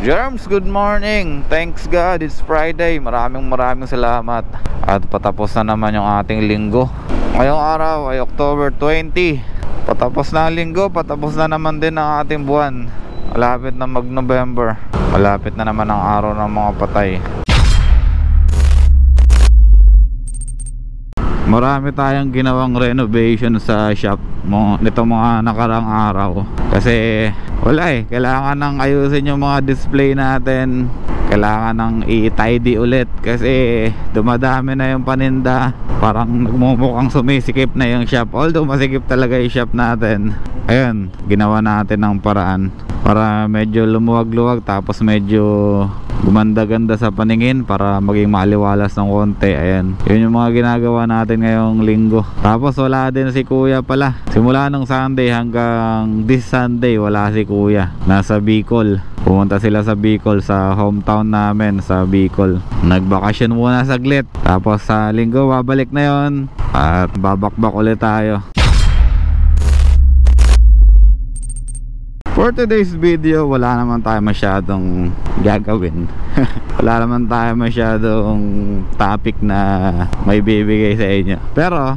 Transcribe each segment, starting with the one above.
Germs, good morning. Thanks God, it's Friday. Maraming salamat. At patapos na naman yung ating linggo. Ngayong araw ay October 20. Patapos na ang linggo, patapos na naman din ang ating buwan. Malapit na mag-November. Malapit na naman ang araw ng mga patay. Marami tayong ginawang renovation sa shop mo nitong mga nakarang araw. Kasi wala kailangan nang ayusin yung mga display natin. Kailangan nang i-tidy ulit kasi dumadami na yung paninda. Parang nagmumukhang sumisikip na yung shop. Although masikip talaga yung shop natin. Ayun, ginawa natin ng paraan para medyo lumuwag-luwag, tapos medyo gumanda-ganda sa paningin para maging maliwalas ng konti. Ayan, yun yung mga ginagawa natin ngayong linggo. Tapos wala din si kuya pala. Simula nung Sunday hanggang this Sunday wala si kuya. Nasa Bicol. Pumunta sila sa Bicol, sa hometown namin sa Bicol. Nagbakasyon muna saglit. Tapos sa linggo babalik na yon at babakbak ulit tayo. For today's video, wala naman tayo masyadong gagawin. Wala naman tayo masyadong topic na may bibigay sa inyo. Pero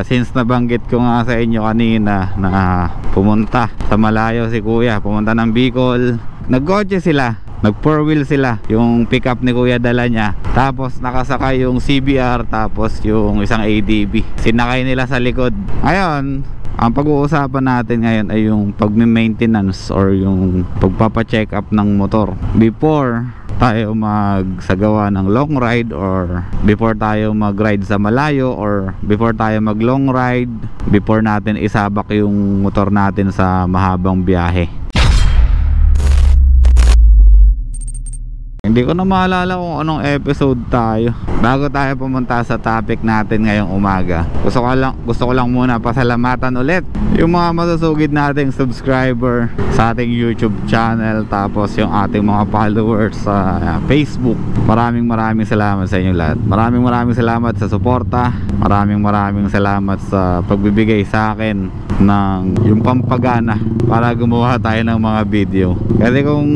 since nabanggit ko nga sa inyo kanina na pumunta sa malayo si kuya, pumunta ng Bicol, nagkotse sila, nag 4-wheel sila. Yung pickup ni kuya dala niya, tapos nakasakay yung CBR, tapos yung isang ADB sinakay nila sa likod. Ngayon ang pag-uusapan natin ngayon ay yung pag-maintenance or yung pagpapa-check up ng motor before tayo magsagawa ng long ride, or before tayo mag-ride sa malayo, or before tayo mag-long ride, before natin isabak yung motor natin sa mahabang biyahe. Hindi ko na maalala kung anong episode tayo. Bago tayo pumunta sa topic natin ngayong umaga, gusto ko lang muna pasalamatan ulit yung mga masusugid nating subscriber sa ating YouTube channel, tapos yung ating mga followers sa Facebook. Maraming salamat sa inyo lahat. Maraming salamat sa suporta. Maraming salamat sa pagbibigay sa akin ng yung pampagana para gumawa tayo ng mga video. Kasi kung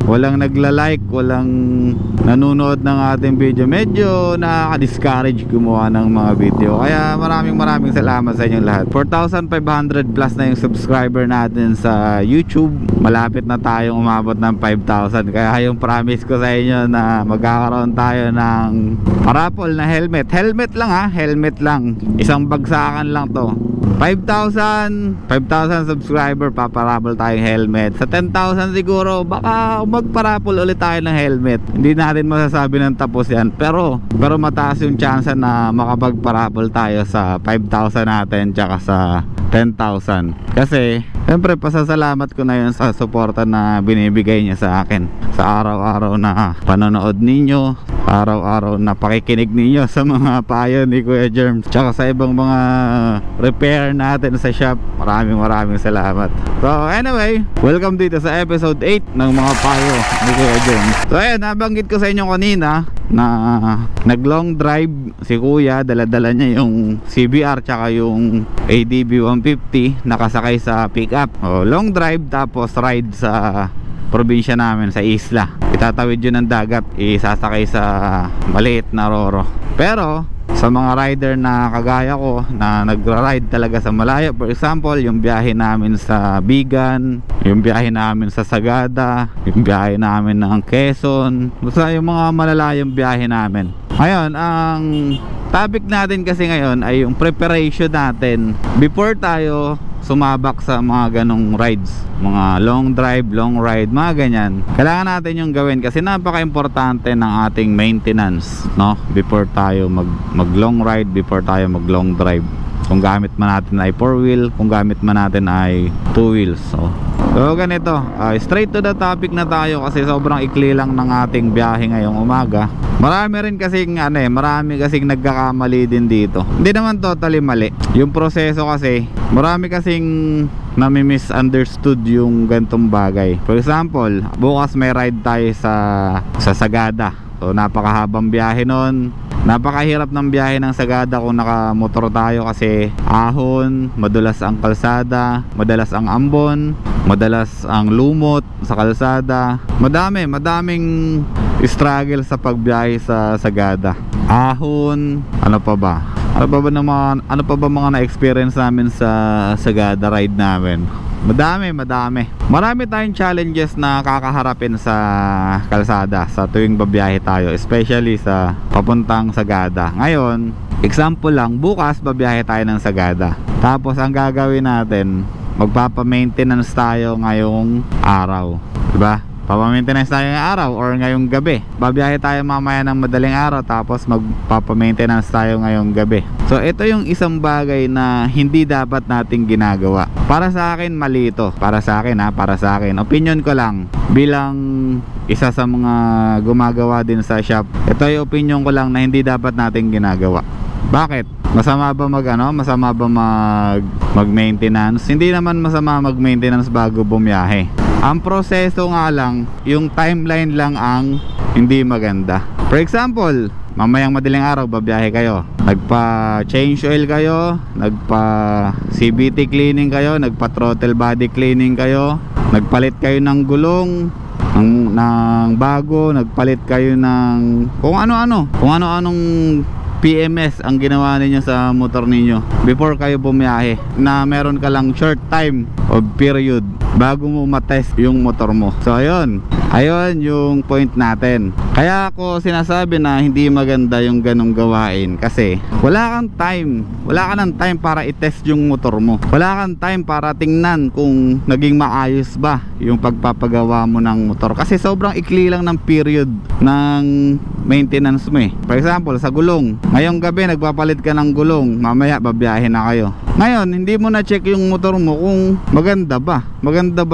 walang nagla-like, walang nanonood ng ating video, medyo nakaka-discourage gumawa ng mga video. Kaya maraming salamat sa inyong lahat. 4,500 plus na yung subscriber natin sa YouTube. Malapit na tayong umabot ng 5,000. Kaya yung promise ko sa inyo na magkakaroon tayo ng parapol na helmet. Helmet lang helmet lang. Isang bagsakan lang to. 5,000 subscriber, paparapol tayong helmet. Sa 10,000 siguro baka magparapol ulit tayo ng helmet. Hindi natin masasabi ng tapos yan, pero mataas yung chance na makapagparapol tayo sa 5,000 natin tsaka sa 10,000. Kasi siyempre pasasalamat ko na yun sa suporta na binibigay niya sa akin sa araw-araw na panonood ninyo, araw-araw na pakikinig ninyo sa mga payo ni Kuya Germs, tsaka sa ibang mga repair natin sa shop. Maraming salamat. So anyway, welcome dito sa episode 8 ng mga payo ni Kuya Germs. So ayan, nabanggit ko sa inyo kanina na nag long drive si kuya. Dala-dala niya yung CBR tsaka yung ADB 150, nakasakay sa pickup. Long drive, tapos ride sa probinsya namin sa isla. Itatawid yun ng dagat, isasakay sa maliit na roro. Pero sa mga rider na kagaya ko na nagra-ride talaga sa malayo, for example yung biyahe namin sa Bigan, yung biyahe namin sa Sagada, yung biyahe namin ng Quezon, basta yung mga malalayong biyahe namin. Ngayon, ang topic natin kasi ngayon ay yung preparation natin before tayo sumabak sa mga ganong rides, mga long drive, long ride, mga ganyan. Kailangan natin yung gawin kasi napaka-importante ng ating maintenance, no? Before tayo mag long ride, before tayo mag long drive. Kung gamit man natin ay 4-wheel, kung gamit man natin ay 2 wheels. So ganito, straight to the topic na tayo kasi sobrang ikli lang ng ating biyahe ngayong umaga. Marami rin kasing marami kasing nagkakamali din dito. Hindi naman totally mali. Yung proseso kasi, marami kasing nami-misunderstood yung gantong bagay. For example, bukas may ride tayo sa Sagada. So napakahabang biyahe nun. Napakahirap ng biyahe ng Sagada kung nakamotor tayo kasi ahon, madalas ang kalsada, madalas ang ambon, madalas ang lumot sa kalsada. Madaming struggle sa pagbiyahe sa Sagada. Ahon, ano pa ba mga na-experience namin sa Sagada ride namin? Marami tayong challenges na kakaharapin sa kalsada sa tuwing babiyahe tayo, especially sa papuntang Sagada. Ngayon, example lang, bukas babiyahe tayo ng Sagada. Tapos ang gagawin natin, magpapa-maintenance tayo ngayong araw, diba? Papa-maintenance tayo ngayong araw or ngayong gabi. Babiyahe tayo mamaya ng madaling araw, tapos magpapa-maintenance tayo ngayong gabi. So ito yung isang bagay na hindi dapat nating ginagawa. Para sa akin mali ito. Para sa akin. Opinion ko lang bilang isa sa mga gumagawa din sa shop. Ito yung opinion ko lang na hindi dapat nating ginagawa. Bakit? Masama ba mag-maintenance? Hindi naman masama mag-maintenance bago bumiyahe. Ang proseso nga lang, yung timeline lang ang hindi maganda. For example, mamayang madaling araw babiyahe kayo, nagpa-change oil kayo, nagpa-CVT cleaning kayo, nagpa-throttle body cleaning kayo, nagpalit kayo ng gulong ng bago, nagpalit kayo ng kung ano-anong PMS ang ginawa ninyo sa motor ninyo before kayo bumiyahe, na meron ka lang short time o period bago mo matest yung motor mo. So ayun yung point natin. Kaya ako sinasabi na hindi maganda yung ganong gawain, kasi wala ka ng time para i-test yung motor mo. Wala kang time para tingnan kung naging maayos ba yung pagpapagawa mo ng motor, kasi sobrang ikli lang ng period ng maintenance mo eh. For example, sa gulong, ngayong gabi nagpapalit ka ng gulong, mamaya babiyahe na kayo. Ngayon, hindi mo na check yung motor mo kung maganda ba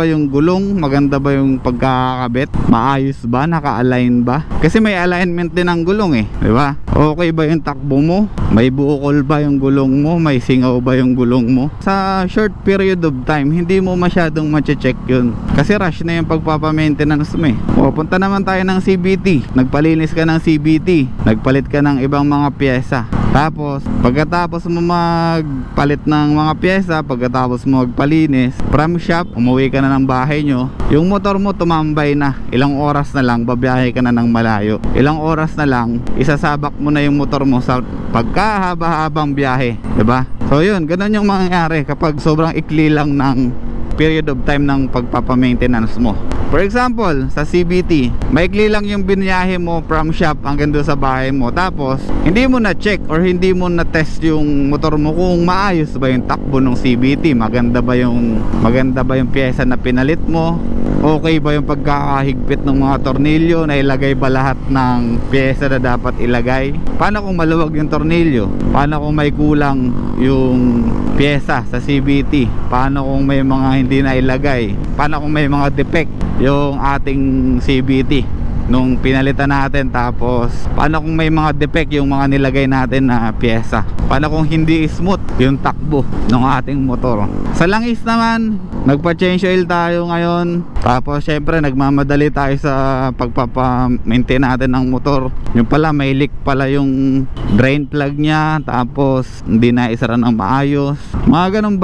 yung gulong, maganda ba yung pagkakabit, maayos ba, naka-align ba? Kasi may alignment din ang gulong eh, di ba? Okay ba yung takbo mo? May buukol ba yung gulong mo? May singaw ba yung gulong mo? Sa short period of time, hindi mo masyadong ma-check yun, kasi rush na yung pagpapa-maintenance mo eh. Punta naman tayo ng CVT, nagpalinis ka ng CVT, nagpalit ka ng ibang mga pyesa. Tapos pagkatapos mo magpalit ng mga pyesa, pagkatapos mo magpalinis from shop, umuwi ka na ng bahay nyo, yung motor mo tumambay na. Ilang oras na lang babiyahe ka na ng malayo, ilang oras na lang isasabak mo na yung motor mo sa pagkahaba-habang biyahe, diba? So yun, ganun yung mangyayari kapag sobrang ikli lang ng period of time ng pagpapa-maintenance mo. For example, sa CVT, maikli lang yung biniyahe mo from shop hanggang doon sa bahay mo, tapos hindi mo na check or hindi mo na test yung motor mo kung maayos ba yung takbo ng CVT, maganda ba yung pyesa na pinalit mo, okay ba yung pagkakahigpit ng mga tornilyo, na ilagay ba lahat ng pyesa na dapat ilagay, paano kung maluwag yung tornilyo, paano kung may kulang yung pyesa sa CVT, paano kung may mga hindi na ilagay, paano kung may mga defect yung ating CVT nung pinalitan natin, tapos paano kung may mga defect yung mga nilagay natin na pyesa, paano kung hindi smooth yung takbo ng ating motor. Sa langis naman, nagpa-change oil tayo ngayon, tapos syempre nagmamadali tayo sa pagpapa-maintain natin ng motor. Yung pala may leak pala yung drain plug nya, tapos hindi na isara ng maayos. Mga ganong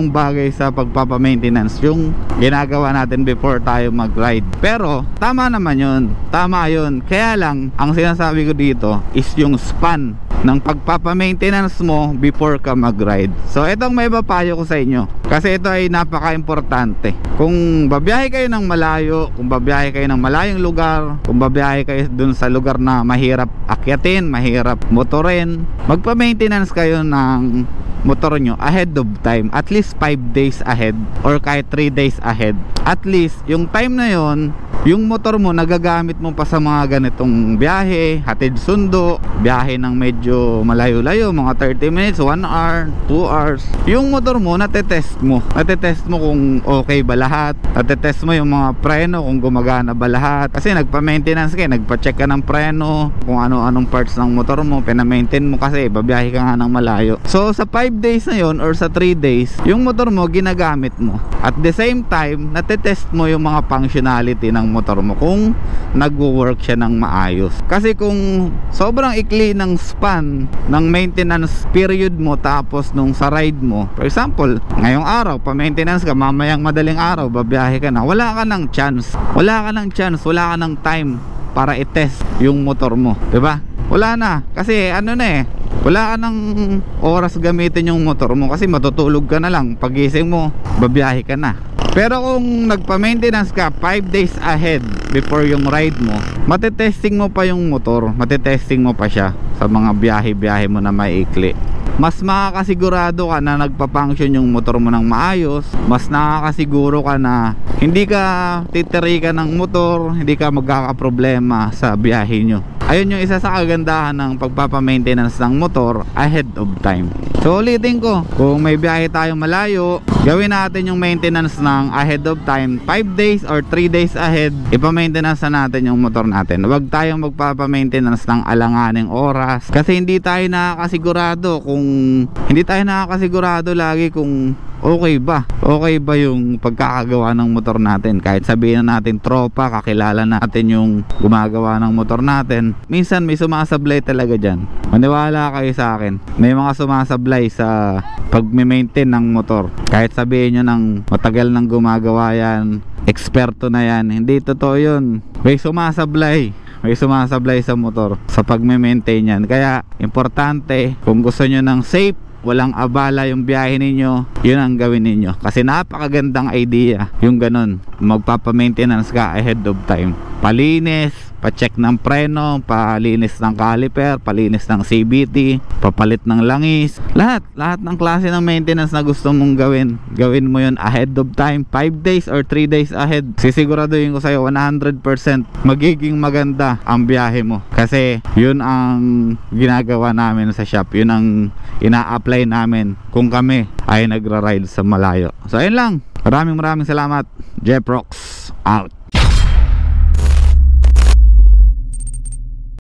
bagay sa pagpapa-maintenance yung ginagawa natin before tayo mag-ride. Pero tama naman yun, tama yun. Kaya lang ang sinasabi ko dito is yung span ng pagpapa-maintenance mo before ka mag-ride. So itong may papayo ko sa inyo, kasi ito ay napaka-importante. Kung babiyahe kayo ng malayo, kung babiyahe kayo ng malayong lugar, kung babiyahe kayo dun sa lugar na mahirap akyatin, mahirap motorin, magpa-maintenance kayo ng motor nyo ahead of time, at least 5 days ahead or kahit 3 days ahead. At least yung time na yon, yung motor mo nagagamit mo pa sa mga ganitong biyahe, hatid sundo, biyahe ng medyo malayo-layo, mga 30 minutes, 1 hour, 2 hours. Yung motor mo natetest mo kung okay ba lahat, natetest mo yung mga preno kung gumagana ba lahat, kasi nagpa-maintenance ka, nagpa-check ka ng preno, kung ano-anong parts ng motor mo pinamaintain mo, kasi babiyahe ka nga ng malayo. So sa 5 5 days na yon or sa 3 days, yung motor mo ginagamit mo. At the same time, natetest mo yung mga functionality ng motor mo kung nagwo-work siya ng maayos. Kasi kung sobrang ikli ng span ng maintenance period mo, tapos nung sa ride mo, for example, ngayong araw pa-maintenance ka, mamayang madaling araw babiyahe ka na, wala ka ng chance, wala ka ng time para i-test yung motor mo, 'di ba? Wala na, kasi ano na eh, wala ka ng oras gamitin yung motor mo kasi matutulog ka na lang, pagising mo babiyahe ka na. Pero kung nagpa-maintenance ka 5 days ahead before yung ride mo, matetesting mo pa yung motor, matetesting mo pa siya sa mga biyahe-biyahe mo na maiikli. Mas makakasigurado ka na nagpa-function yung motor mo ng maayos, mas nakakasiguro ka na hindi ka titirikan ng motor, hindi ka magkakaproblema sa biyahe nyo. Ayun yung isa sa kagandahan ng pagpapa-maintenance ng motor ahead of time. So ulitin ko, kung may biyahe tayong malayo, gawin natin yung maintenance ng ahead of time, 5 days or 3 days ahead, ipa-maintenance na natin yung motor natin. Huwag tayong magpapa-maintenance ng alanganing oras, kasi hindi tayo nakakasigurado lagi kung okay ba yung pagkakagawa ng motor natin. Kahit sabihin na natin tropa, kakilala natin yung gumagawa ng motor natin, minsan may sumasablay talaga dyan. Maniwala kayo sa akin, may mga sumasablay sa pag-maintain ng motor. Kahit sabihin nyo ng matagal nang gumagawa yan, eksperto na yan, hindi totoo yun. May sumasablay sa motor sa pag-maintain yan. Kaya importante, kung gusto nyo ng safe, walang abala yung biyahe ninyo, yun ang gawin ninyo. Kasi napakagandang idea yung ganun, magpapa-maintenance ka ahead of time. Palinis, pa-check ng preno, palinis ng caliper, palinis ng CVT, papalit ng langis, lahat ng klase ng maintenance na gusto mong gawin mo yun ahead of time, 5 days or 3 days ahead. Sisiguraduhin ko sa'yo 100% magiging maganda ang biyahe mo. Kasi yun ang ginagawa namin sa shop, yun ang ina-apply namin kung kami ay nagra-ride sa malayo. So ayun lang, maraming salamat. Jeff Rocks out.